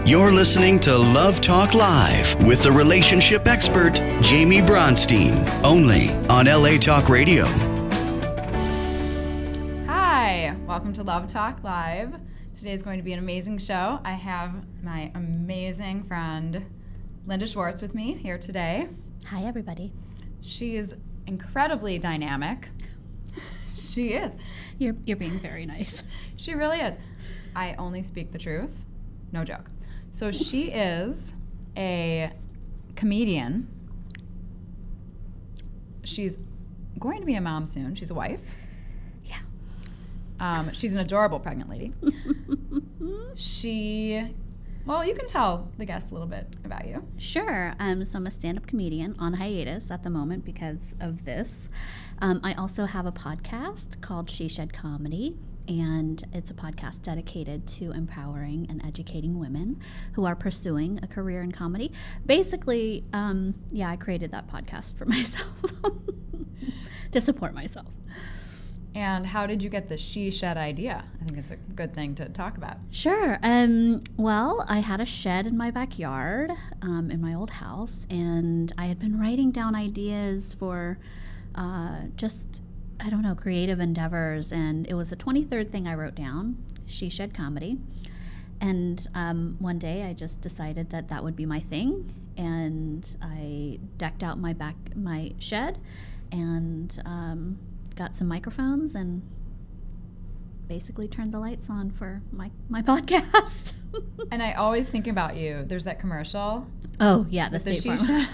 You're listening to Love Talk Live with the relationship expert, Jaime Bronstein, only on LA Talk Radio. Hi, welcome to Love Talk Live. Today is going to be an amazing show. I have my amazing friend, Linda Schwartz, with me here today. Hi, everybody. She is incredibly dynamic. She is. You're being very nice. She really is. I only speak the truth. No joke. So she is a comedian. She's going to be a mom soon. She's a wife. Yeah. She's an adorable pregnant lady. Well, you can tell the guests a little bit about you. Sure. So I'm a stand-up comedian on hiatus at the moment because of this. I also have a podcast called She Shed Comedy, and it's a podcast dedicated to empowering and educating women who are pursuing a career in comedy. Basically, I created that podcast for myself to support myself. And how did you get the She Shed idea? I think it's a good thing to talk about. Sure. Well, I had a shed in my backyard in my old house, and I had been writing down ideas for creative endeavors, and it was the 23rd thing I wrote down, She Shed Comedy. And one day I just decided that would be my thing, and I decked out my shed and got some microphones and basically turned the lights on for my podcast. And I always think about you. There's that commercial. Oh, yeah, the State Farm.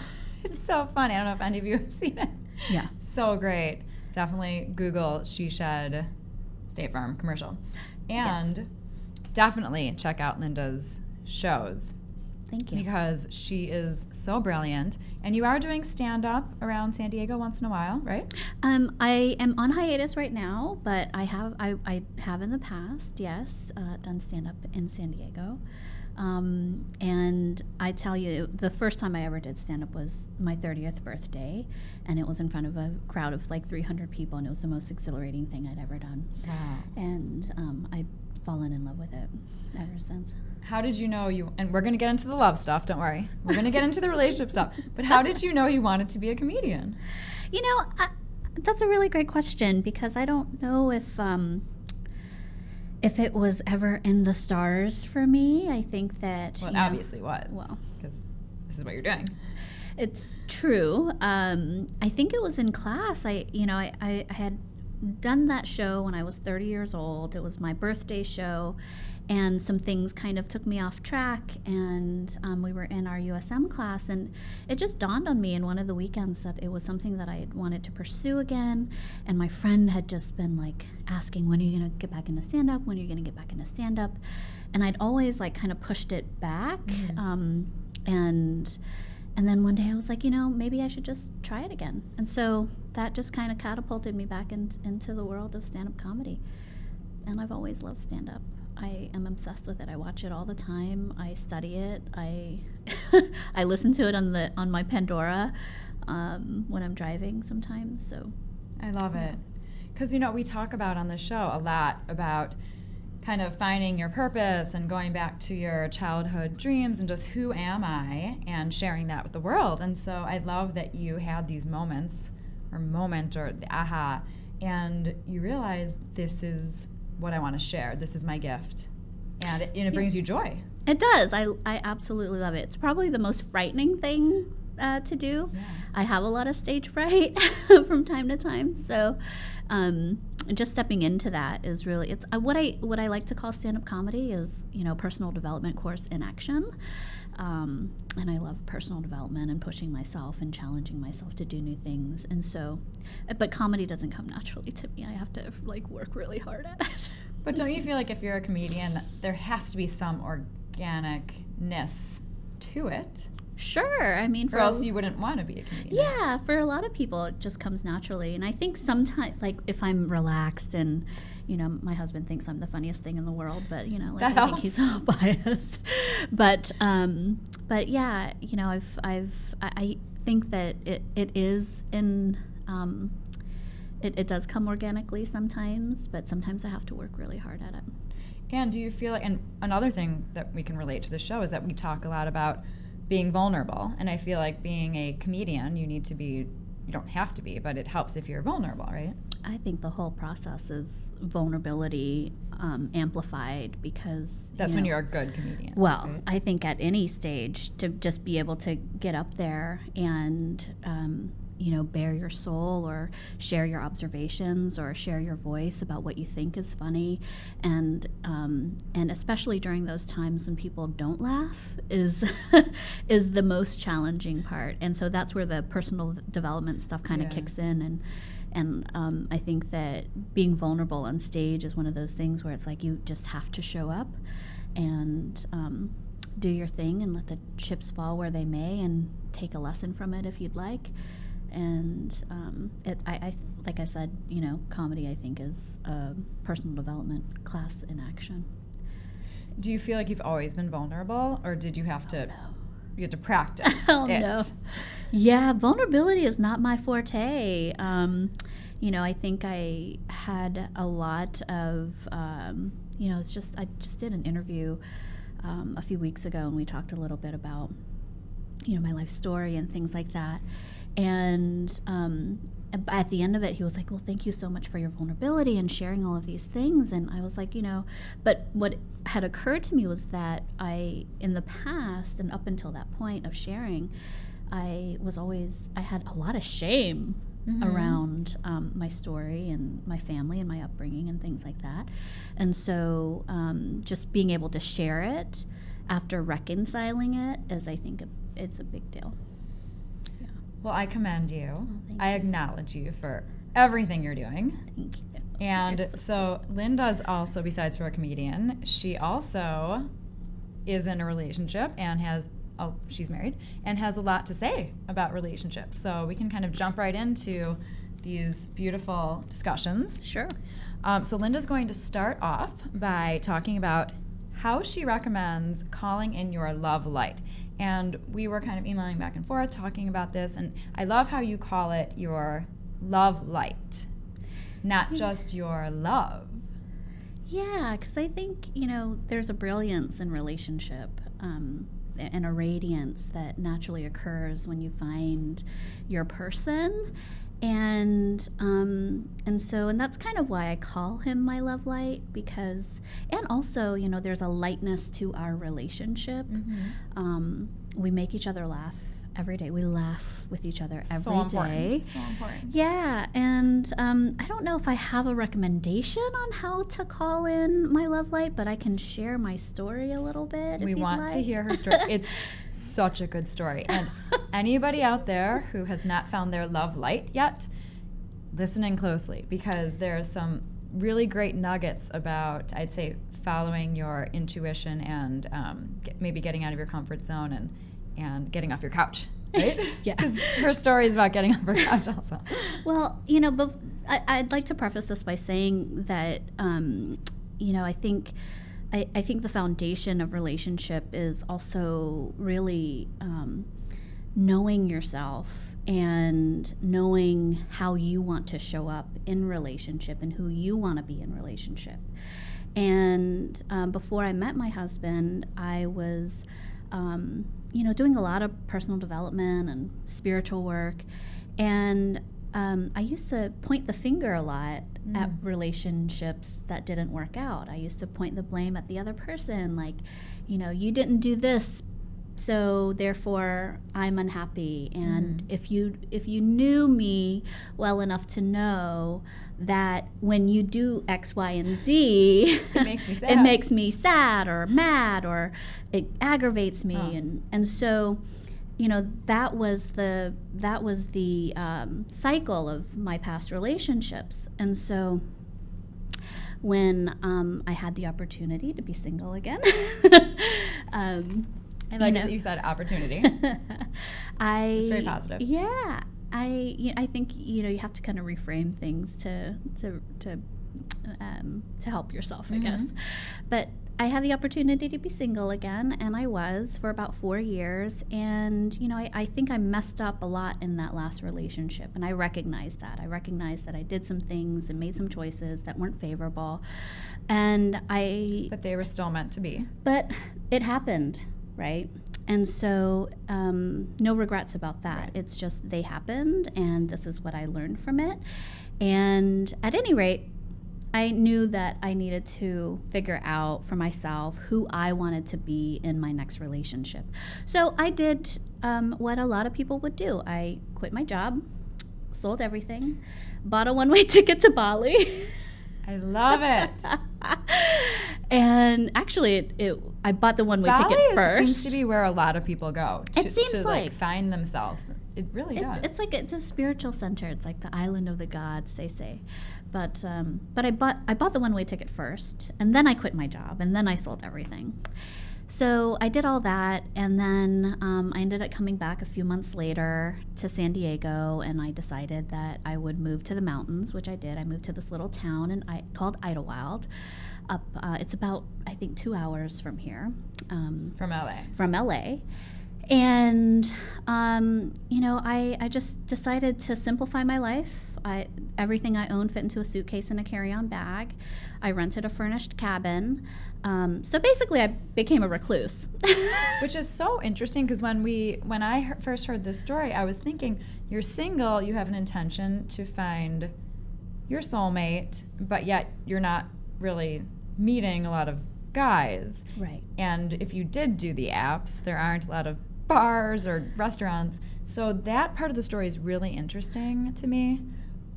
It's so funny. I don't know if any of you have seen it. Yeah. So great. Definitely Google She Shed State Farm commercial. And definitely check out Linda's shows. Thank you. Because she is so brilliant. And you are doing stand-up around San Diego once in a while, right? I am on hiatus right now, but I have in the past, yes, done stand-up in San Diego. And I tell you, the first time I ever did stand-up was my 30th birthday, and it was in front of a crowd of like 300 people, and it was the most exhilarating thing I'd ever done. Wow. And I've fallen in love with it ever since. How did you know and we're going to get into the love stuff, don't worry. We're going to get into the relationship stuff. But how did you know you wanted to be a comedian? You know, that's a really great question, because I don't know if it was ever in the stars for me. I think that... Well, it obviously was. Well, because this is what you're doing. It's true. I think it was in class. I had done that show when I was 30 years old. It was my birthday show, and some things kind of took me off track, and we were in our USM class, and it just dawned on me in one of the weekends that it was something that I had wanted to pursue again. And my friend had just been like asking, when are you going to get back into stand-up? When are you going to get back into stand-up? And I'd always like kind of pushed it back. And then one day I was like, maybe I should just try it again. And so that just kind of catapulted me back into the world of stand-up comedy. And I've always loved stand-up. I am obsessed with it. I watch it all the time. I study it. I listen to it on my Pandora when I'm driving sometimes. So I love it. Because, we talk about on the show a lot about kind of finding your purpose and going back to your childhood dreams and just who am I, and sharing that with the world. And so I love that you had these moments or the aha, and you realize this is what I want to share. This is my gift. And it brings you joy. It does. I absolutely love it. It's probably the most frightening thing to do. Yeah. I have a lot of stage fright from time to time. So just stepping into that is really, it's what I like to call stand-up comedy is, personal development course in action. And I love personal development and pushing myself and challenging myself to do new things. And so, but comedy doesn't come naturally to me. I have to work really hard at it. But don't you feel like if you're a comedian, there has to be some organicness to it? Sure. I mean, or else you wouldn't want to be a comedian. Yeah, for a lot of people, it just comes naturally. And I think sometimes, if I'm relaxed and, my husband thinks I'm the funniest thing in the world, but, I think he's a little biased. But yeah, I think that it is in It does come organically sometimes, but sometimes I have to work really hard at it. And do you feel like, and another thing that we can relate to the show is that we talk a lot about being vulnerable. And I feel like being a comedian, you don't have to be, but it helps if you're vulnerable, right? I think the whole process is vulnerability amplified, because that's when you're a good comedian. Well, right? I think at any stage, to just be able to get up there and bare your soul, or share your observations, or share your voice about what you think is funny, and especially during those times when people don't laugh is is the most challenging part. And so that's where the personal development stuff kind of kicks in, and I think that being vulnerable on stage is one of those things where it's like you just have to show up and do your thing and let the chips fall where they may, and take a lesson from it if you'd like. And I like I said, comedy, I think, is a personal development class in action. Do you feel like you've always been vulnerable, or did you have to? You had to practice Oh, it. no. Yeah, vulnerability is not my forte. I think I had a lot of, I just did an interview a few weeks ago, and we talked a little bit about, my life story and things like that. And at the end of it, he was like, well, thank you so much for your vulnerability and sharing all of these things. And I was like, but what had occurred to me was that in the past and up until that point of sharing, I had a lot of shame around my story and my family and my upbringing and things like that. And so just being able to share it after reconciling it is, I think, it's a big deal. Well, I commend you. Oh, I acknowledge you for everything you're doing. Thank you. And so Lynn does also, besides for a comedian, she also is in a relationship and she's married and has a lot to say about relationships. So we can kind of jump right into these beautiful discussions. Sure. So Linda's going to start off by talking about how she recommends calling in your love light. And we were kind of emailing back and forth talking about this, and I love how you call it your love light, not just your love. Yeah, because I think, there's a brilliance in relationship and a radiance that naturally occurs when you find your person. And that's kind of why I call him my love light, and also, there's a lightness to our relationship. We make each other laugh every day. We laugh with each other every day. So important. Yeah, and I don't know if I have a recommendation on how to call in my love light, but I can share my story a little bit. We want to hear her story. It's such a good story. And anybody out there who has not found their love light yet, listen in closely, because there's some really great nuggets about, I'd say, following your intuition and maybe getting out of your comfort zone and getting off your couch, right? Yeah. Because her story is about getting off her couch also. Well, but I'd like to preface this by saying that, I think the foundation of relationship is also really knowing yourself and knowing how you want to show up in relationship and who you want to be in relationship. And before I met my husband, I was, doing a lot of personal development and spiritual work. And I used to point the finger a lot at relationships that didn't work out. I used to point the blame at the other person, like, you didn't do this, so therefore I'm unhappy. And if you knew me well enough to know that when you do X, Y, and Z, it makes me sad. It makes me sad or mad, or it aggravates me. And so, that was the cycle of my past relationships. And so when I had the opportunity to be single again, I like that you said opportunity. It's very positive. Yeah. I think you have to kind of reframe things to help yourself, I guess. But I had the opportunity to be single again, and I was for about 4 years. And, I think I messed up a lot in that last relationship, and I recognized that. I recognized that I did some things and made some choices that weren't favorable. But they were still meant to be. But it happened, right? And so no regrets about that. Right. It's just they happened, and this is what I learned from it. And at any rate, I knew that I needed to figure out for myself who I wanted to be in my next relationship. So I did what a lot of people would do. I quit my job, sold everything, bought a one-way ticket to Bali. I love it. And actually, I bought the one-way ticket first. Bali seems to be where a lot of people go to find themselves. It really does. It's a spiritual center. It's like the island of the gods, they say. But I bought the one-way ticket first, and then I quit my job, and then I sold everything. So I did all that, and then I ended up coming back a few months later to San Diego, and I decided that I would move to the mountains, which I did. I moved to this little town called Idlewild. It's about, I think, 2 hours from here. From LA. From LA. And, I just decided to simplify my life. Everything I owned fit into a suitcase and a carry-on bag. I rented a furnished cabin. So basically, I became a recluse. Which is so interesting, because when I first heard this story, I was thinking, you're single, you have an intention to find your soulmate, but yet you're not really meeting a lot of guys. Right. And if you did do the apps, there aren't a lot of bars or restaurants. So that part of the story is really interesting to me.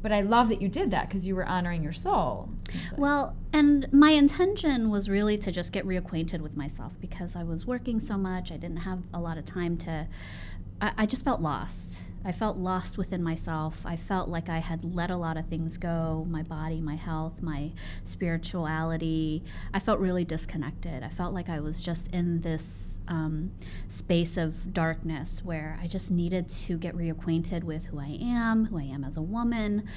But I love that you did that, because you were honoring your soul. Well, and my intention was really to just get reacquainted with myself, because I was working so much. I didn't have a lot of time I just felt lost. I felt lost within myself. I felt like I had let a lot of things go, my body, my health, my spirituality. I felt really disconnected. I felt like I was just in this space of darkness where I just needed to get reacquainted with who I am as a woman.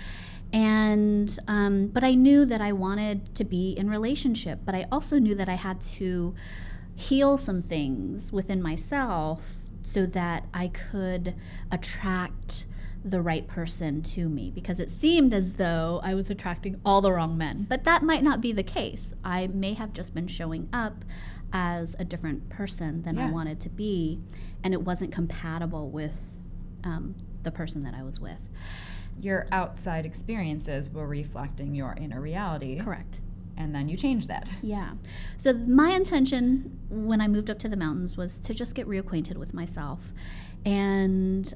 And but I knew that I wanted to be in relationship, but I also knew that I had to heal some things within myself so that I could attract the right person to me, because it seemed as though I was attracting all the wrong men. But that might not be the case. I may have just been showing up as a different person than I wanted to be, and it wasn't compatible with the person that I was with. Your outside experiences were reflecting your inner reality. Correct. And then you changed that. Yeah. So my intention when I moved up to the mountains was to just get reacquainted with myself, and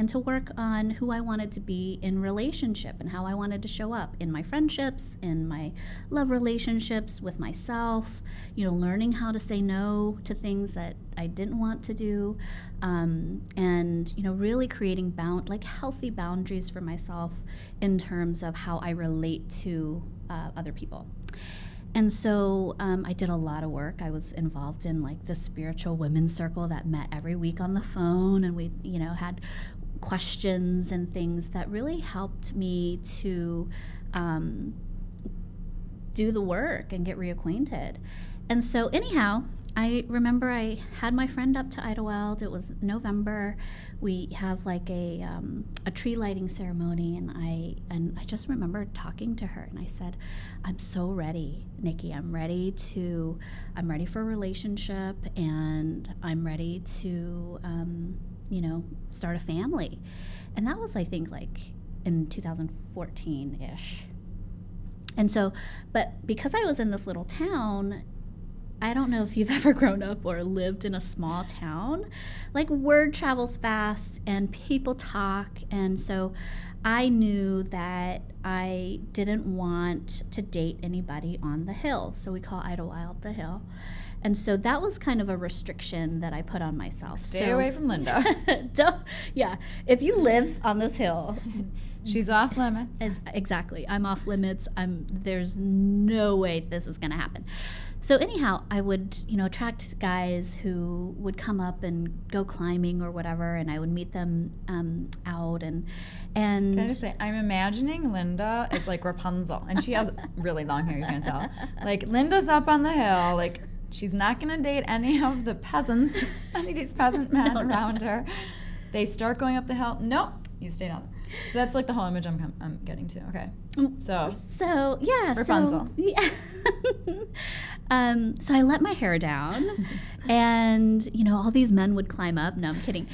to work on who I wanted to be in relationship and how I wanted to show up in my friendships, in my love relationships with myself, learning how to say no to things that I didn't want to do, and really creating healthy boundaries for myself in terms of how I relate to other people. And so I did a lot of work. I was involved in the spiritual women's circle that met every week on the phone, and we had questions and things that really helped me to do the work and get reacquainted. And so anyhow, I remember I had my friend up to Idlewild. It was November. We have a tree lighting ceremony, and I just remember talking to her, and I said, "I'm so ready, Nikki. I'm ready for a relationship, and I'm ready to start a family." And that was, I think, in 2014-ish. And so, but because I was in this little town, I don't know if you've ever grown up or lived in a small town. Word travels fast and people talk. And so I knew that I didn't want to date anybody on the hill. So we call Idlewild the hill. And so that was kind of a restriction that I put on myself. Stay away from Linda. If you live on this hill, she's off limits. Exactly. I'm off limits. There's no way this is going to happen. So anyhow, I would, attract guys who would come up and go climbing or whatever, and I would meet them out, and And can I just say, I'm imagining Linda as like Rapunzel, and she has really long hair, you can't tell. Like, Linda's up on the hill, like, she's not going to date any of the peasants, any of these peasant men around her. They start going up the hill. Nope, you stay down. So that's like the whole image I'm getting to. Okay. So yeah. Rapunzel. So, yeah. So I let my hair down, and, you know, all these men would climb up. No, I'm kidding.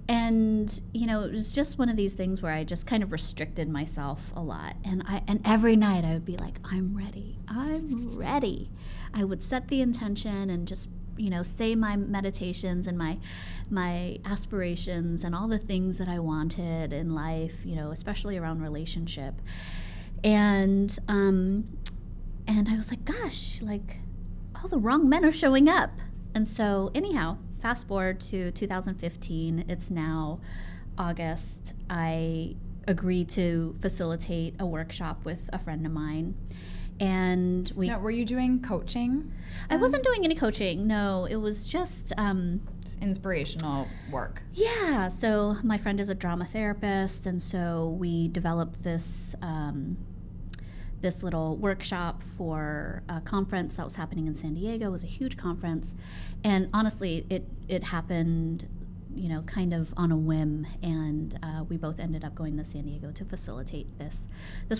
And, you know, it was just one of these things where I just kind of restricted myself a lot. And every night I would be like, I'm ready. I would set the intention and just, you know, say my meditations and my aspirations and all the things that I wanted in life, you know, especially around relationship. And I was like, gosh, like, all the wrong men are showing up. And so anyhow, fast forward to 2015, it's now August. I agreed to facilitate a workshop with a friend of mine. And Now, were you doing coaching? I wasn't doing any coaching. No, it was just Just inspirational work. yeah. So my friend is a drama therapist, and so we developed this little workshop for a conference that was happening in San Diego. It was a huge conference, and honestly, it happened, you know, kind of on a whim, and we both ended up going to San Diego to facilitate this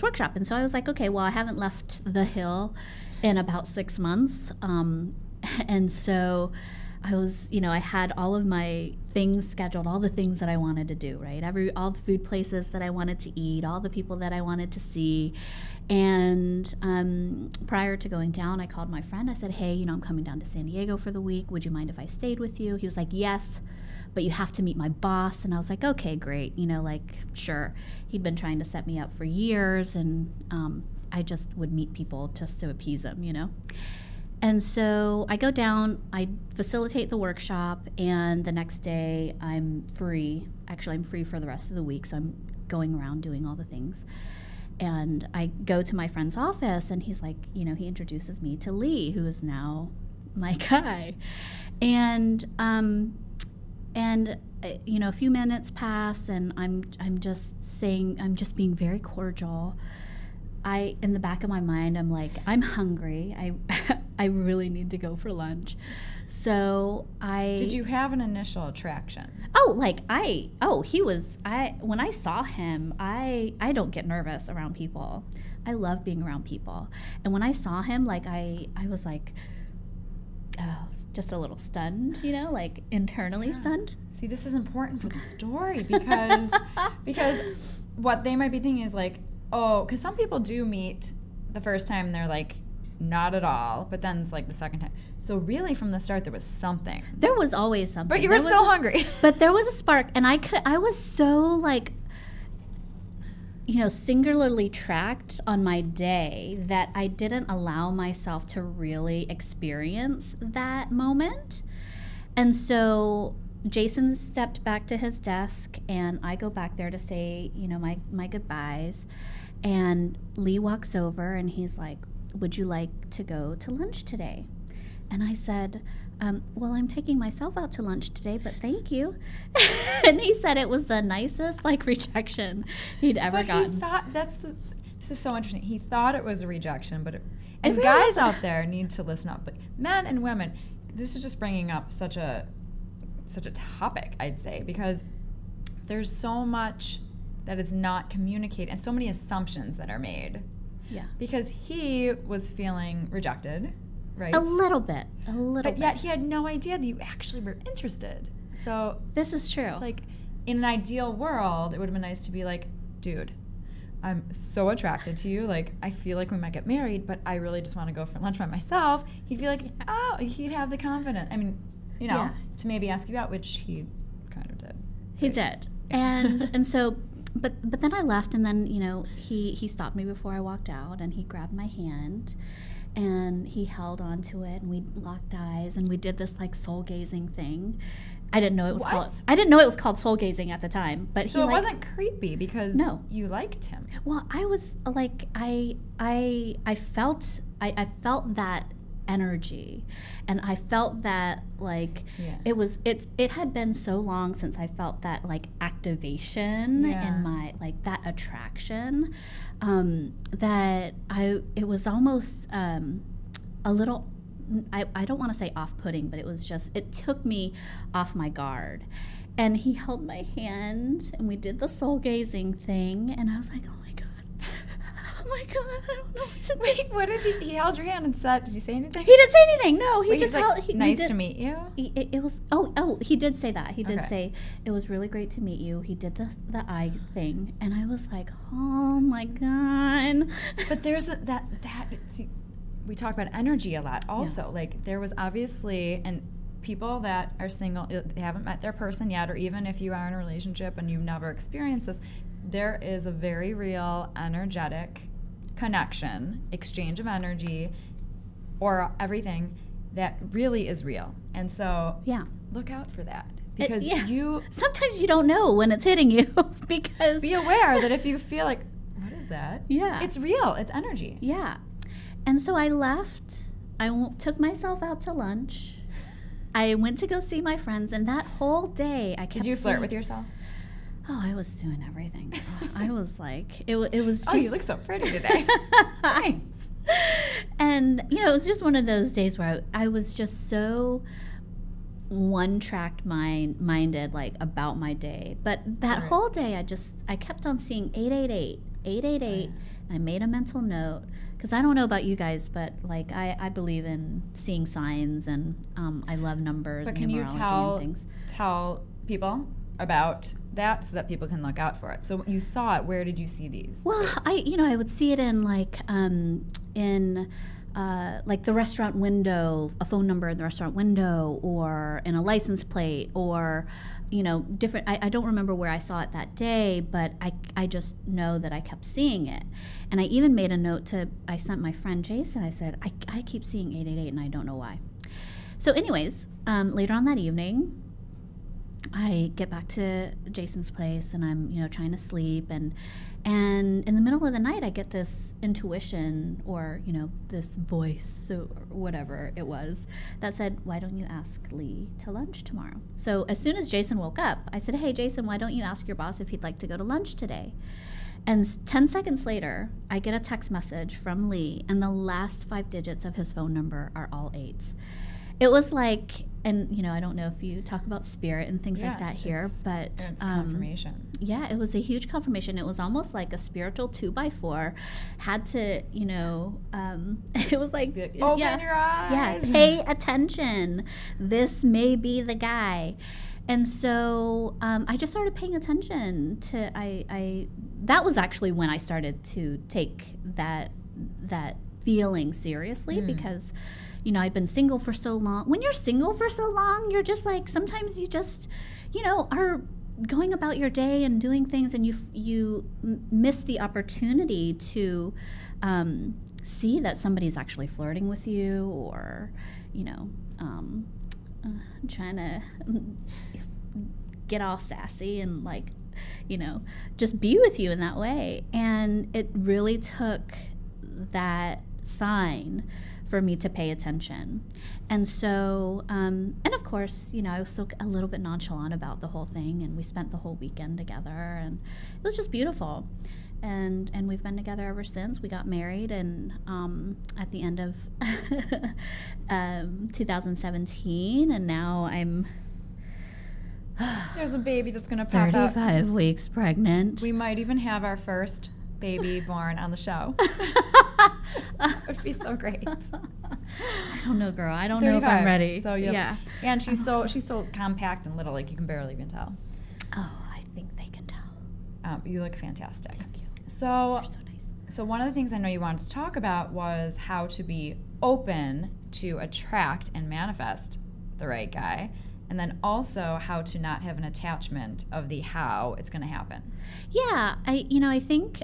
workshop. And so I was like, okay, well, I haven't left the hill in about 6 months, and so I was, you know, I had all of my things scheduled, all the things that I wanted to do, right? All the food places that I wanted to eat, all the people that I wanted to see. And prior to going down, I called my friend. I said, hey, you know, I'm coming down to San Diego for the week. Would you mind if I stayed with you? He was like, yes, but you have to meet my boss. And I was like, okay, great. You know, like, sure. He'd been trying to set me up for years, and I just would meet people just to appease him, you know. And so I go down, I facilitate the workshop, and the next day I'm free. Actually, I'm free for the rest of the week, so I'm going around doing all the things. And I go to my friend's office, and he's like, you know, he introduces me to Lee, who is now my guy. And you know, a few minutes pass, and I'm just being very cordial. In the back of my mind, I'm like, I'm hungry. I really need to go for lunch. So Did you have an initial attraction? when I saw him, I don't get nervous around people. I love being around people. And when I saw him, like, I was like, just a little stunned, you know, like internally stunned. See, this is important for the story because what they might be thinking is like, oh, because some people do meet the first time and they're like, not at all, but then it's like the second time. So really, from the start, there was something. There was always something. But you were still hungry. But there was a spark, and I was so, like, you know, singularly tracked on my day that I didn't allow myself to really experience that moment. And so Jason stepped back to his desk, and I go back there to say, you know, my goodbyes. And Lee walks over, and he's like, would you like to go to lunch today? And I said, well, I'm taking myself out to lunch today, but thank you. And he said it was the nicest, like, rejection he'd ever gotten. He thought this is so interesting. He thought it was a rejection, but and really guys out there need to listen up. But men and women, this is just bringing up such a topic, I'd say, because there's so much that is not communicated and so many assumptions that are made. Yeah. Because he was feeling rejected, right? A little bit. But yet he had no idea that you actually were interested. So this is true. It's like, in an ideal world, it would have been nice to be like, dude, I'm so attracted to you. Like, I feel like we might get married, but I really just want to go for lunch by myself. He'd be like, oh, he'd have the confidence. I mean, you know, to maybe ask you out, which he kind of did. He did. And so... But then I left, and then, you know, he stopped me before I walked out, and he grabbed my hand, and he held on to it, and we locked eyes, and we did this, like, soul gazing thing. I didn't know it was called soul gazing at the time, but so it wasn't creepy because you liked him. Well, I was like, I felt that energy. And I felt that like it had been so long since I felt that like activation in my like that attraction, that it was almost a little, I don't want to say off-putting, but it took me off my guard. And he held my hand and we did the soul gazing thing, and I was like, oh my God, I don't know what to do. Wait, what did he held your hand and said, did he say anything? He didn't say anything, no. He just like, held, nice to meet you? It was, he did say that. He did say, it was really great to meet you. He did the eye thing, and I was like, oh my God. But there's see, we talk about energy a lot also. Yeah. Like there was obviously, and people that are single, they haven't met their person yet, or even if you are in a relationship and you've never experienced this, there is a very real energetic connection, exchange of energy, or everything that really is real. And so look out for that. Because sometimes you don't know when it's hitting you, because be aware that if you feel like, what is that? Yeah. It's real. It's energy. Yeah. And so I left. I took myself out to lunch. I went to go see my friends, and that whole day I kept Did you flirt with yourself? Oh, I was doing everything. I was like, it was just... Oh, you look so pretty today. Thanks. And, it was just one of those days where I was just so one-tracked minded, like, about my day. But that whole day, I kept on seeing 888, 888. I made a mental note, because I don't know about you guys, but, like, I believe in seeing signs, and I love numbers and numerology and things. Tell people about that so that people can look out for it. So you saw it. Where did you see these? Well, I would see it in like the restaurant window, a phone number in the restaurant window, or in a license plate, or different. I don't remember where I saw it that day, but I just know that I kept seeing it. And I even made a note I sent my friend Jason. I said, I keep seeing 888 and I don't know why. So anyways, later on that evening, I get back to Jason's place, and I'm, trying to sleep, and in the middle of the night, I get this intuition, or, this voice, or whatever it was, that said, why don't you ask Lee to lunch tomorrow? So as soon as Jason woke up, I said, hey, Jason, why don't you ask your boss if he'd like to go to lunch today? And 10 seconds later, I get a text message from Lee, and the last 5 digits of his phone number are all 8s. It was like, and I don't know if you talk about spirit and things like that here, but it's confirmation. Yeah, it was a huge confirmation. It was almost like a spiritual 2x4 had to, it was like, open your eyes. Yeah, pay attention. This may be the guy. And so I just started paying attention to, that was actually when I started to take that feeling seriously, because I'd been single for so long. When you're single for so long, you're just like, sometimes you just, are going about your day and doing things, and you miss the opportunity to see that somebody's actually flirting with you, or, trying to get all sassy and like, just be with you in that way. And it really took that sign for me to pay attention. And so, and of course, I was still a little bit nonchalant about the whole thing, and we spent the whole weekend together, and it was just beautiful. And we've been together ever since. We got married, and at the end of 2017, and now I'm there's a baby that's going to pop 35 out. 35 weeks pregnant. We might even have our first baby born on the show. That would be so great. I don't know, girl. I don't know if I'm ready. So yeah. And she's so compact and little, like you can barely even tell. Oh, I think they can tell. You look fantastic. Thank you. So You're so nice. So one of the things I know you wanted to talk about was how to be open to attract and manifest the right guy. And then also how to not have an attachment of the how it's going to happen. Yeah, I think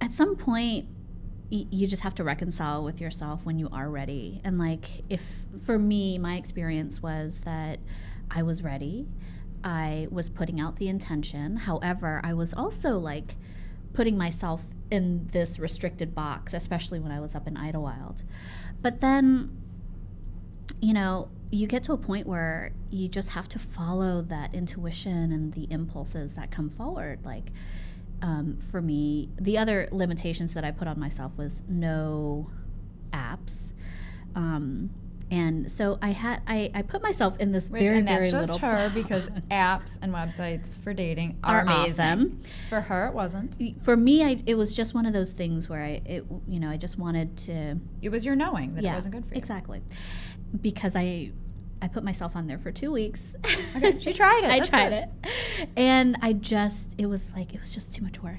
at some point you just have to reconcile with yourself when you are ready. And like, if for me, my experience was that I was ready. I was putting out the intention. However, I was also like putting myself in this restricted box, especially when I was up in Idlewild. But then, you know, you get to a point where you just have to follow that intuition and the impulses that come forward. Like, for me, the other limitations that I put on myself was no apps. And so I put myself in this very little. And that's just her, because apps and websites for dating are amazing. Awesome. For her, it wasn't. For me, it was just one of those things where I just wanted to. It was your knowing that it wasn't good for you. Exactly. Because I put myself on there for 2 weeks. Okay, she tried it. I tried it. And it was just too much work.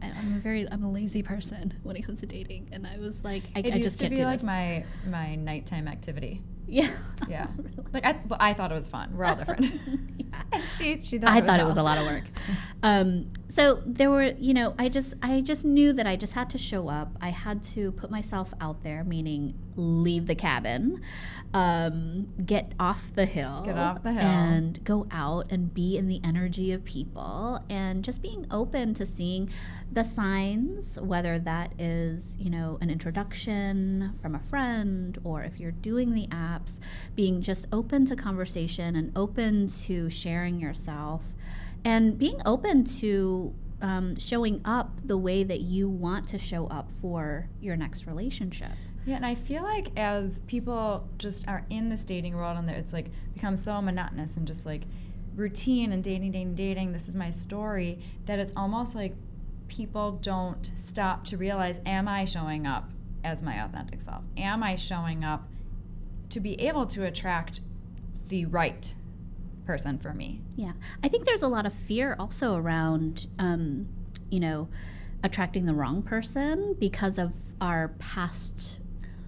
I'm a lazy person when it comes to dating, and I was like, I just can't do this. It used to be like my nighttime activity. Yeah. Yeah. Like I thought it was fun. We're all different. Yeah. She I thought it was a lot of work. So there were, I just knew that I just had to show up. I had to put myself out there, meaning leave the cabin, get off the hill, and go out and be in the energy of people, and just being open to seeing the signs, whether that is, an introduction from a friend, or if you're doing the apps, being just open to conversation and open to sharing yourself, and being open to showing up the way that you want to show up for your next relationship. Yeah, and I feel like as people just are in this dating world, and it's like becomes so monotonous and just like routine and dating, this is my story, that it's almost like people don't stop to realize, am I showing up as my authentic self? Am I showing up to be able to attract the right person for me? Yeah. I think there's a lot of fear also around, attracting the wrong person because of our past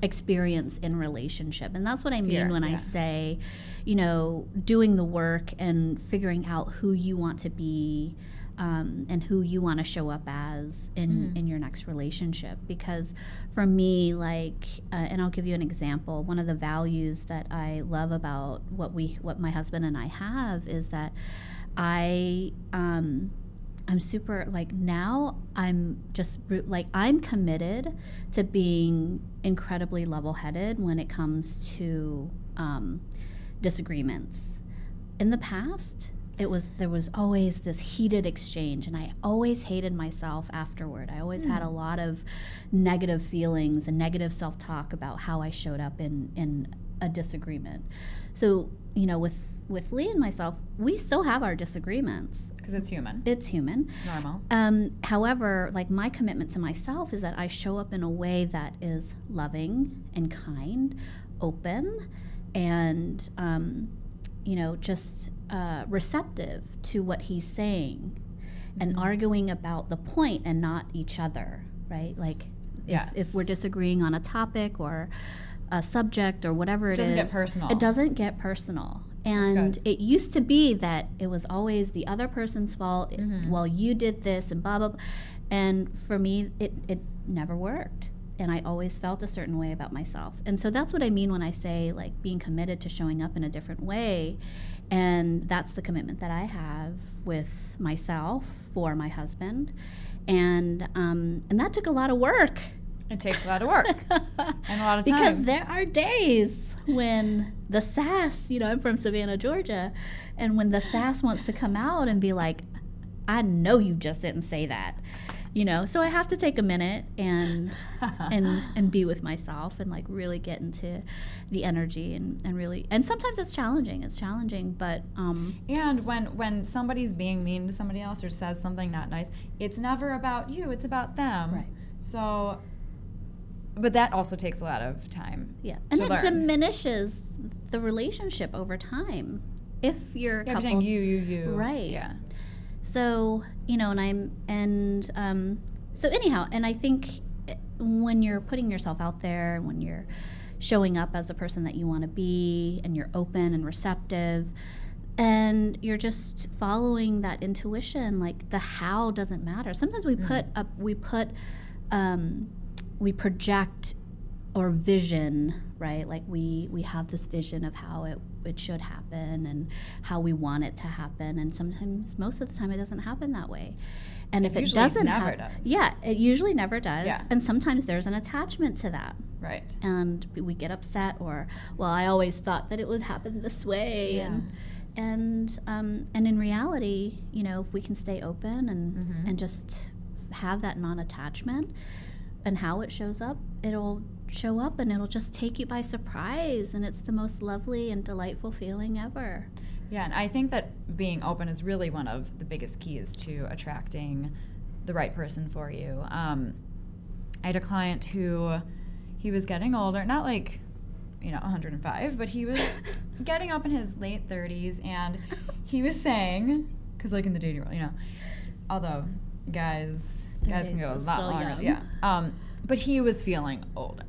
experience in relationship. And that's what I mean when I say, doing the work and figuring out who you want to be, and who you want to show up as in your next relationship. Because for me, and I'll give you an example, one of the values that I love about what my husband and I have is that I'm super, now I'm just, I'm committed to being incredibly level-headed when it comes to disagreements. In the past, there was always this heated exchange, and I always hated myself afterward. I always had a lot of negative feelings and negative self-talk about how I showed up in a disagreement. So, with Lee and myself, we still have our disagreements. Because it's human. It's human. Normal. However, my commitment to myself is that I show up in a way that is loving and kind, open, and, just receptive to what he's saying, and arguing about the point and not each other, right? If we're disagreeing on a topic or a subject or whatever it doesn't is, get personal. It doesn't get personal. And it used to be that it was always the other person's fault. Well, you did this and blah, blah, blah. And for me, it never worked. And I always felt a certain way about myself. And so that's what I mean when I say, being committed to showing up in a different way. And that's the commitment that I have with myself for my husband. And that took a lot of work. It takes a lot of work and a lot of time. Because there are days when the sass, I'm from Savannah, Georgia, and when the sass wants to come out and be like, I know you just didn't say that. So I have to take a minute and be with myself and really get into the energy and really, and sometimes it's challenging, but and when somebody's being mean to somebody else or says something not nice, it's never about you, it's about them. Right. So, but that also takes a lot of time. Yeah, and it diminishes the relationship over time if you're a couple. Saying you. Right. Yeah. So, so anyhow, and I think when you're putting yourself out there, when you're showing up as the person that you want to be, and you're open and receptive, and you're just following that intuition, the how doesn't matter. Sometimes we project or vision, right? Like we have this vision of how it should happen and how we want it to happen, and sometimes, most of the time, it doesn't happen that way. And if it doesn't happen, yeah, it usually never does. Yeah. And sometimes there's an attachment to that. Right. And we get upset, or, well, I always thought that it would happen this way. Yeah. And in reality, you know, if we can stay open and just have that non-attachment, and how it shows up, it'll show up and it'll just take you by surprise, and it's the most lovely and delightful feeling ever. Yeah, and I think that being open is really one of the biggest keys to attracting the right person for you. I had a client who, he was getting older, not like, 105, but he was getting up in his late 30s, and he was saying, because like in the dating world, although guys can go a lot longer. Yeah. But he was feeling older,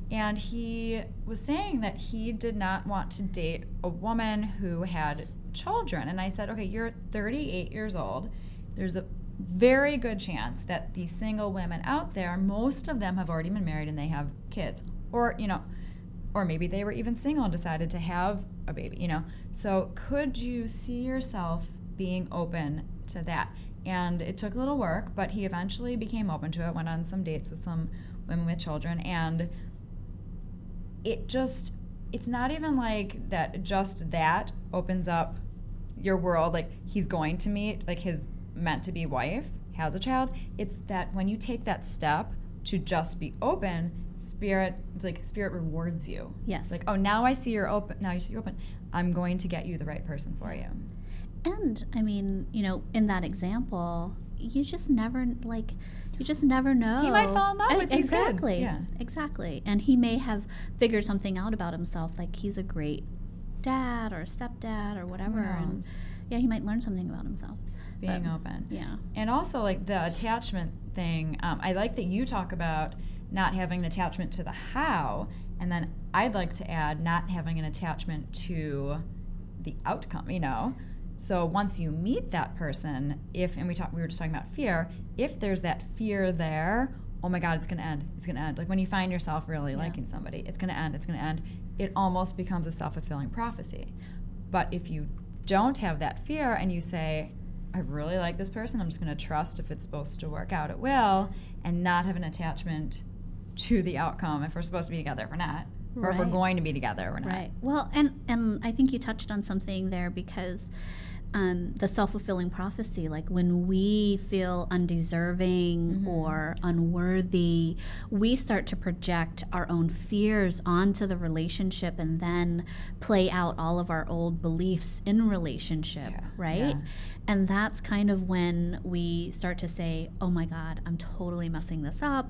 And he was saying that he did not want to date a woman who had children. And I said, okay, you're 38 years old. There's a very good chance that the single women out there, most of them have already been married and they have kids. Or, or maybe they were even single and decided to have a baby, So could you see yourself being open to that? And it took a little work, but he eventually became open to it, went on some dates with some women with children, and it's not even like that, just that opens up your world. Like, he's going to meet, like, his meant-to-be wife, has a child. It's that when you take that step to just be open, Spirit rewards you. Yes. Like, oh, now I see you're open. Now you see you're open. I'm going to get you the right person for you. And, I mean, in that example, you just never know. He might fall in love with these kids. Yeah. Exactly. And he may have figured something out about himself, like he's a great dad or stepdad or whatever. And yeah, he might learn something about himself. Being open. Yeah. And also, like, the attachment thing, I like that you talk about not having an attachment to the how, and then I'd like to add not having an attachment to the outcome, So once you meet that person, we were just talking about fear, if there's that fear there, oh my God, it's going to end. It's going to end. Like, when you find yourself really liking somebody, it's going to end. It's going to end. It almost becomes a self-fulfilling prophecy. But if you don't have that fear and you say, I really like this person, I'm just going to trust if it's supposed to work out, it will, and not have an attachment to the outcome if we're supposed to be together or not. Or if we're going to be together or not. Right. Well, and I think you touched on something there, because the self-fulfilling prophecy, like when we feel undeserving or unworthy, we start to project our own fears onto the relationship and then play out all of our old beliefs in relationship, right? Yeah. And that's kind of when we start to say, oh my God, I'm totally messing this up.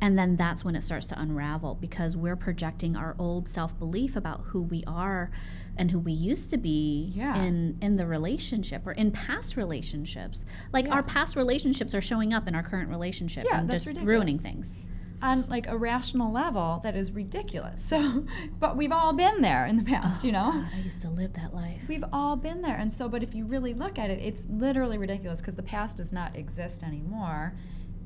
And then that's when it starts to unravel, because we're projecting our old self-belief about who we are and who we used to be in the relationship or in past relationships. Like our past relationships are showing up in our current relationship and just ruining things. On like a rational level, that is ridiculous. So, but we've all been there in the past, God, I used to live that life. We've all been there. And so, but if you really look at it, it's literally ridiculous, because the past does not exist anymore.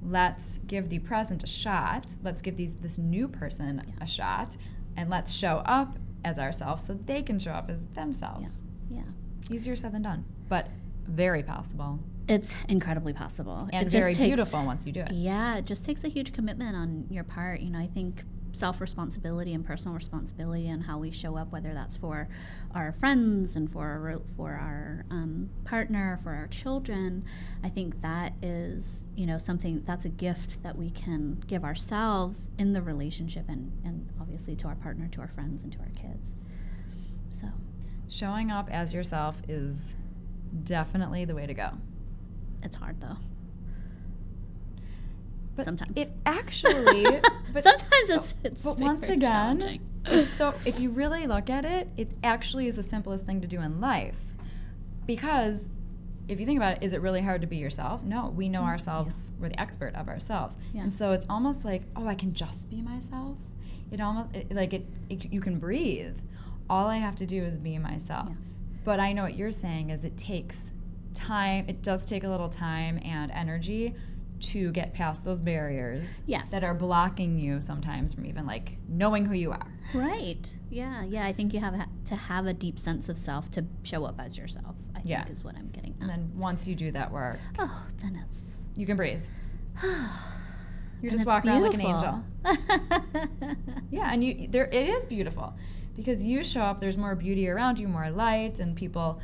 Let's give the present a shot. Let's give this new person a shot, and let's show up as ourselves so they can show up as themselves. Yeah. Easier said than done, but very possible. It's incredibly possible. And very beautiful once you do it. Yeah, it just takes a huge commitment on your part. I think self-responsibility and personal responsibility and how we show up, whether that's for our friends and for our partner, for our children, I think that is, something that's a gift that we can give ourselves in the relationship and obviously to our partner, to our friends, and to our kids. So showing up as yourself is definitely the way to go. It's hard, though. But sometimes it actually, but sometimes it's but once again, so if you really look at it, it actually is the simplest thing to do in life. Because if you think about it, is it really hard to be yourself? No, we know ourselves. We're the expert of ourselves. Yeah. And so it's almost like, oh, I can just be myself. You can breathe. All I have to do is be myself. Yeah. But I know what you're saying is it takes time. It does take a little time and energy to get past those barriers Yes. that are blocking you sometimes from even like knowing who you are. Right. Yeah. Yeah. I think you have to have a deep sense of self to show up as yourself, I think is what I'm getting at. And then once you do that work, then it's... you can breathe. You just it's walk around like an beautiful. angel. Yeah, and it is beautiful because you show up, there's more beauty around you, more light, and people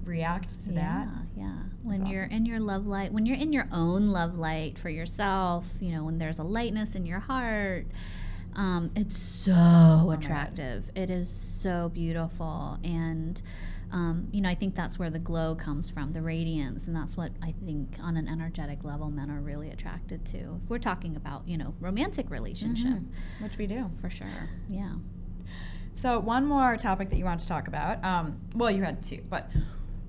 react to that. Yeah. When you're awesome. in your love light, when you're in your own love light for yourself, when there's a lightness in your heart, it's so attractive. It is so beautiful. And, I think that's where the glow comes from, the radiance. And that's what I think on an energetic level men are really attracted to. If we're talking about, romantic relationship. Which we do. For sure. Yeah. So one more topic that you want to talk about, well, you had two, but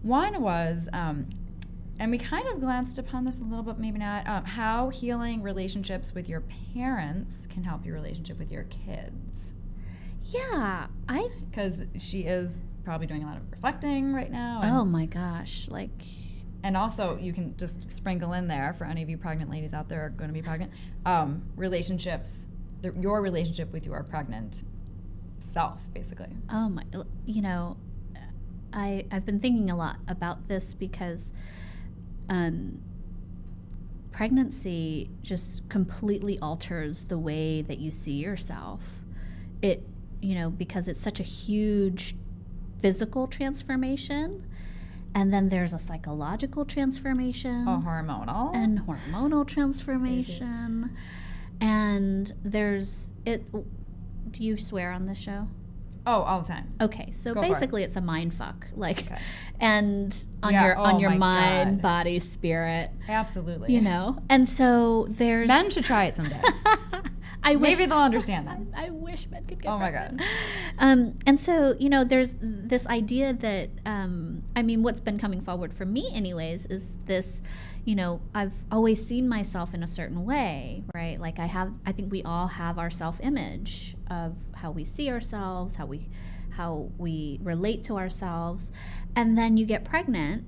one was, and we kind of glanced upon this a little bit, maybe not, how healing relationships with your parents can help your relationship with your kids. Yeah, Because she is probably doing a lot of reflecting right now. Oh my gosh, And also, you can just sprinkle in there, for any of you pregnant ladies out there who are going to be pregnant, relationships, your relationship with your pregnant self, basically. Oh my, I've been thinking a lot about this because pregnancy just completely alters the way that you see yourself. Because it's such a huge physical transformation, and then there's a psychological transformation, hormonal transformation, and there's it. Do you swear on this show? Oh, all the time. Okay, so Go basically it's a mind fuck, Okay. and on your mind, body, spirit. Absolutely. And so there's... Men should try it someday. Maybe they'll understand that. I wish men could get Oh my pregnant. God. And so, there's this idea that, what's been coming forward for me anyways is this, I've always seen myself in a certain way, right? Like I think we all have our self-image of how we see ourselves, how we relate to ourselves. And then you get pregnant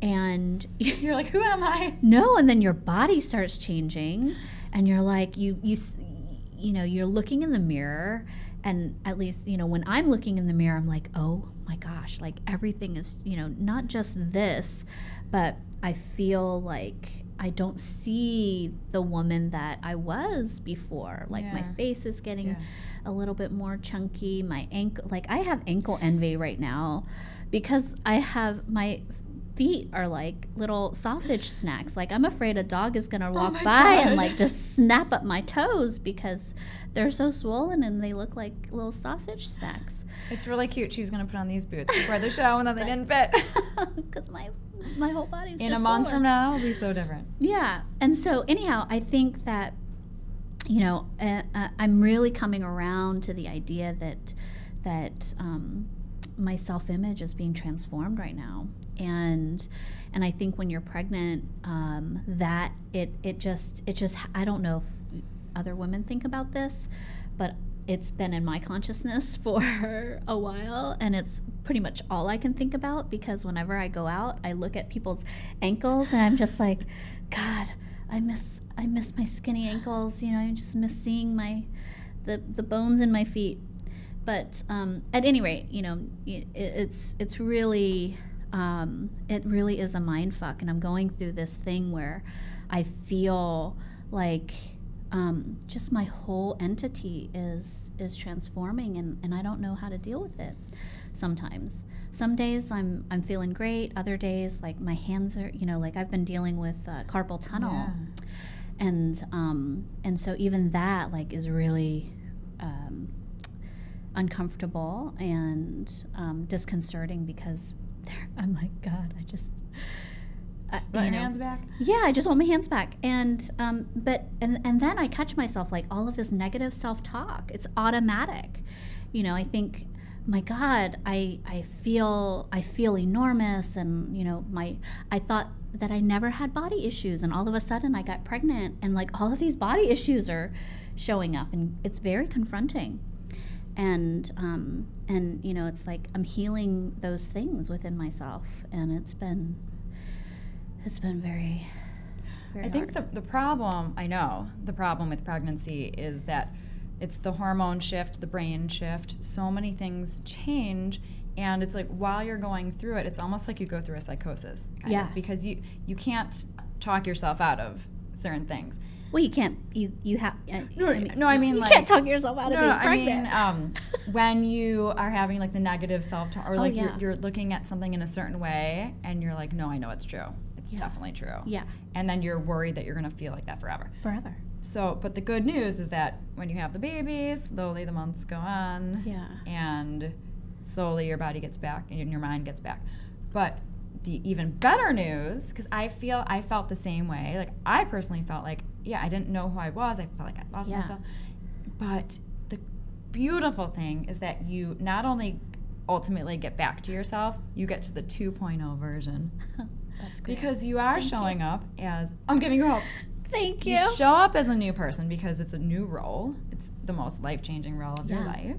and you're like, who am I? No, and then your body starts changing and you're like, you're looking in the mirror, and at least, when I'm looking in the mirror, I'm like, oh my gosh, like everything is, not just this, but I feel like I don't see the woman that I was before. Like my face is getting a little bit more chunky. My ankle, I have ankle envy right now because I have my feet are like little sausage snacks. Like I'm afraid a dog is gonna walk by and just snap up my toes because they're so swollen and they look like little sausage snacks. It's really cute. She's gonna put on these boots before the show, and then they didn't fit. Because my whole body's in just a month swollen. from now, it'll be so different. Yeah, and so anyhow, I think that I'm really coming around to the idea that my self-image is being transformed right now, and I think when you're pregnant, that it just I don't know if other women think about this, but it's been in my consciousness for a while, and it's pretty much all I can think about, because whenever I go out, I look at people's ankles and I'm just like, God, I miss my skinny ankles. I just miss seeing the bones in my feet. But at any rate, it's really it really is a mind fuck, and I'm going through this thing where I feel like just my whole entity is transforming, and I don't know how to deal with it sometimes. Some days I'm feeling great. Other days, like my hands are, I've been dealing with carpal tunnel, and so even that is really uncomfortable and disconcerting, because I'm like, God, I just Want your hands back? Yeah, I just want my hands back. And then I catch myself, all of this negative self-talk. It's automatic. I think, my God, I feel enormous, and I thought that I never had body issues, and all of a sudden I got pregnant, and all of these body issues are showing up, and it's very confronting. And it's like I'm healing those things within myself, and it's been very, I think the problem with pregnancy is that it's the hormone shift, the brain shift. So many things change, and it's like while you're going through it, it's almost like you go through a psychosis, kind of, because you can't talk yourself out of certain things. Well, you can't. You have. I mean, you like, can't talk yourself out of being pregnant. I mean, when you are having like the negative self-talk, or like you're looking at something in a certain way, and you're like, no, I know it's true. It's definitely true. Yeah. And then you're worried that you're going to feel like that forever. So, but the good news is that when you have the babies, slowly the months go on. Yeah. And slowly your body gets back and your mind gets back. But the even better news, because I felt the same way. Like, I personally felt like, I didn't know who I was. I felt like I lost myself. But the beautiful thing is that you not only ultimately get back to yourself, you get to the 2.0 version. That's great. Because you are showing up as, I'm giving you hope. Thank you. You show up as a new person because it's a new role. It's the most life-changing role of your life.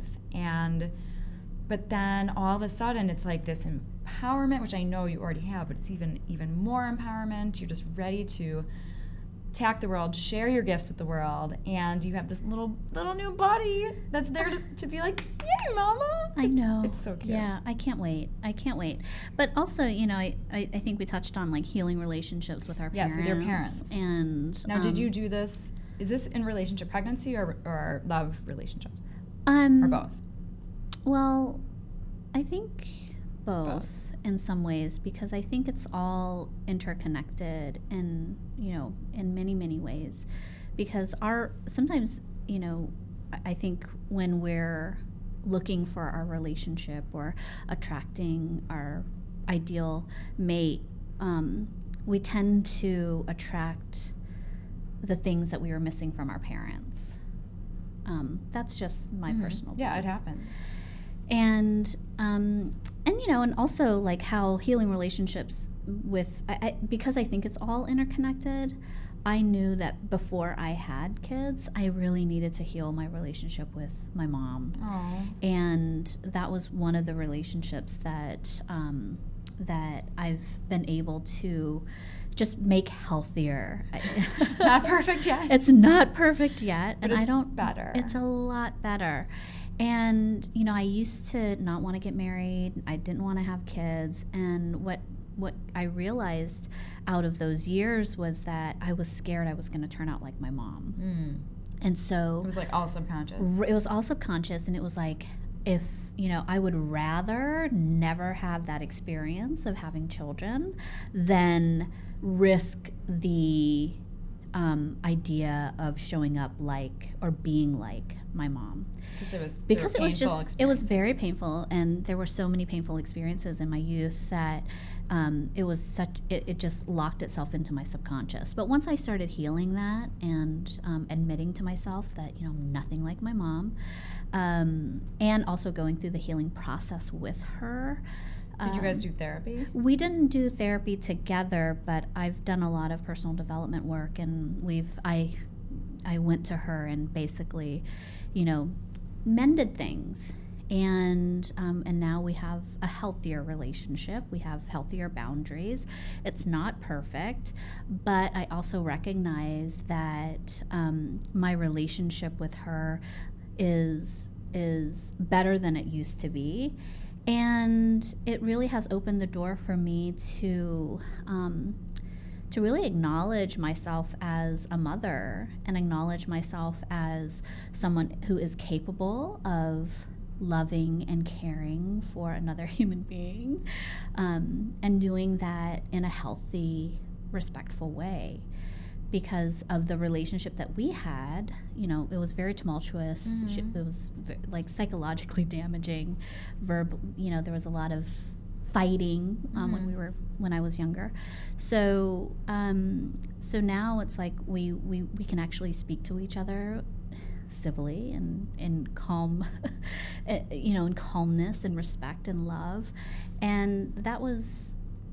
But then all of a sudden it's like this empowerment, which I know you already have, but it's even more empowerment. You're just ready to attack the world, share your gifts with the world, and you have this little new body that's there to be like, yay, mama. I know. It's so cute. Yeah, I can't wait. But also, I think we touched on like healing relationships with our parents. Yes, with your parents. And now, did you do this? Is this in relationship pregnancy or love relationships? Or both? Well, I think both in some ways, because I think it's all interconnected in many, many ways. Because sometimes, I think when we're looking for our relationship or attracting our ideal mate, we tend to attract the things that we were missing from our parents. That's just my personal belief. Yeah, it happens. And also like how healing relationships because I think it's all interconnected. I knew that before I had kids, I really needed to heal my relationship with my mom. Aww. And that was one of the relationships that I've been able to just make healthier. Not perfect yet. It's not perfect yet, but and better. It's a lot better. And I used to not want to get married. I didn't want to have kids. And what I realized out of those years was that I was scared I was going to turn out like my mom. And so it was like all subconscious. It was all subconscious, and it was like, if I would rather never have that experience of having children than risk the idea of showing up like or being like my mom, because it was very painful, and there were so many painful experiences in my youth that it just locked itself into my subconscious. But once I started healing that and admitting to myself that nothing like my mom, and also going through the healing process with her. Did you guys do therapy? We didn't do therapy together, but I've done a lot of personal development work, and I went to her and basically, mended things, and now we have a healthier relationship. We have healthier boundaries. It's not perfect, but I also recognize that my relationship with her is better than it used to be. And it really has opened the door for me to really acknowledge myself as a mother, and acknowledge myself as someone who is capable of loving and caring for another human being, and doing that in a healthy, respectful way. Because of the relationship that we had, it was very tumultuous. It was like psychologically damaging. There was a lot of fighting when I was younger. So now it's like we can actually speak to each other civilly and in calm, in calmness and respect and love, and that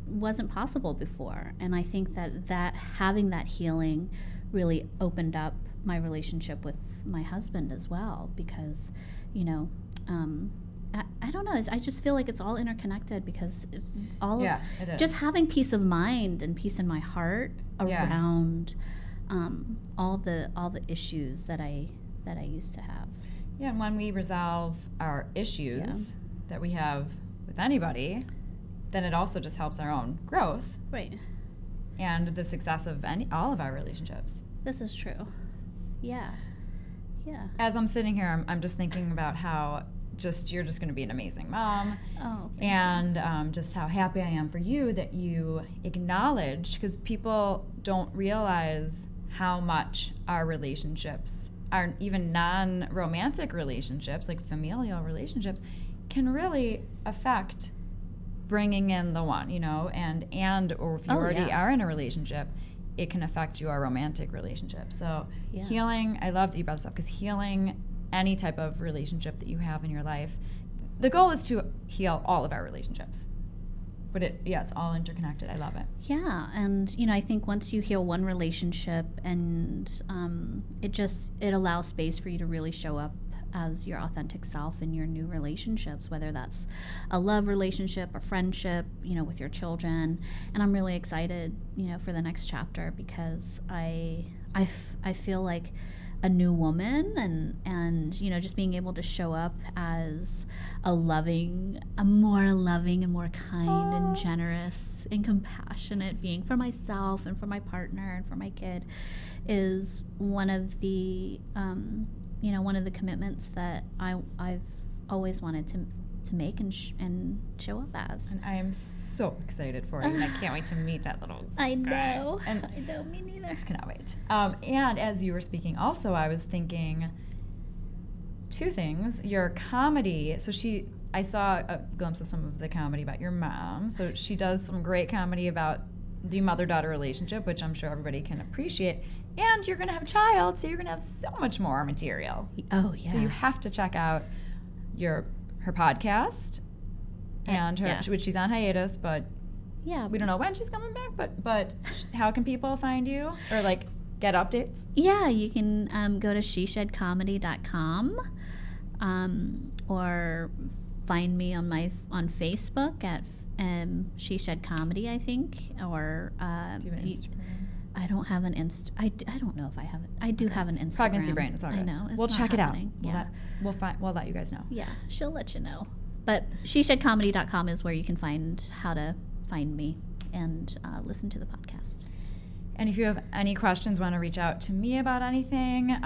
wasn't possible before. And I think that having that healing really opened up my relationship with my husband as well, because I don't know. I just feel like it's all interconnected because It is. just having peace of mind and peace in my heart around all the issues that I used to have. Yeah, and when we resolve our issues that we have with anybody, then it also just helps our own growth. Right. And the success of all of our relationships. This is true. Yeah. Yeah. As I'm sitting here, I'm just thinking about how you're just going to be an amazing mom. Oh, thank and just how happy I am for you that you acknowledge, because people don't realize how much our relationships, our even non-romantic relationships, like familial relationships, can really affect bringing in the one, and or if you already are in a relationship, it can affect your romantic relationship. So healing, I love that you brought this up, because healing any type of relationship that you have in your life, the goal is to heal all of our relationships. But it's all interconnected. I love it. Yeah, and I think once you heal one relationship, and it allows space for you to really show up as your authentic self in your new relationships, whether that's a love relationship, a friendship, with your children. And I'm really excited, for the next chapter, because I feel like a new woman, and just being able to show up as a more loving and more kind and generous and compassionate being for myself and for my partner and for my kid is one of the one of the commitments that I've always wanted to make and show up as. And I am so excited for you, and I can't wait to meet that little guy. I know. And I know, me neither. I just cannot wait. And as you were speaking also, I was thinking two things. Your comedy, I saw a glimpse of some of the comedy about your mom. So she does some great comedy about the mother-daughter relationship, which I'm sure everybody can appreciate. And you're going to have a child, so you're going to have so much more material. Oh, yeah. So you have to check out her podcast, and which she's on hiatus, but we don't know when she's coming back. But how can people find you or get updates? Yeah, you can go to sheshedcomedy.com, or find me on Facebook at She Shed Comedy, I think, or do you have an Instagram? I don't have an I don't know if I have it. I do have an Instagram. Pregnancy brain. It's all good. I know. We'll check it out. Yeah. We'll let you guys know. Yeah, she'll let you know. But sheshedcomedy.com is where you can find how to find me and listen to the podcast. And if you have any questions, want to reach out to me about anything,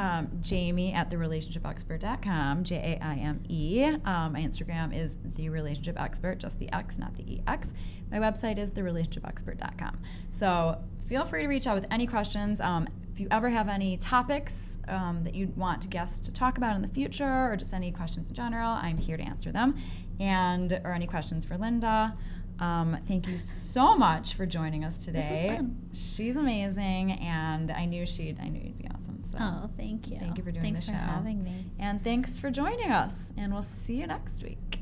Jamie at therelationshipexpert.com, JAIME. My Instagram is therelationshipexpert, just the X, not the EX. My website is therelationshipexpert.com. So feel free to reach out with any questions. If you ever have any topics that you'd want guests to talk about in the future, or just any questions in general, I'm here to answer them. Or any questions for Linda. Thank you so much for joining us today. This is fun. She's amazing, and I knew you'd be awesome. So Oh, thank you. Thank you for doing the show. Thanks for having me. And thanks for joining us, and we'll see you next week.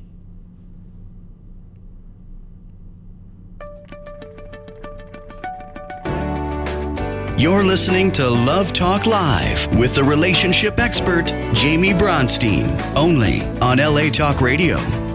You're listening to Love Talk Live with the relationship expert, Jaime Bronstein, only on LA Talk Radio.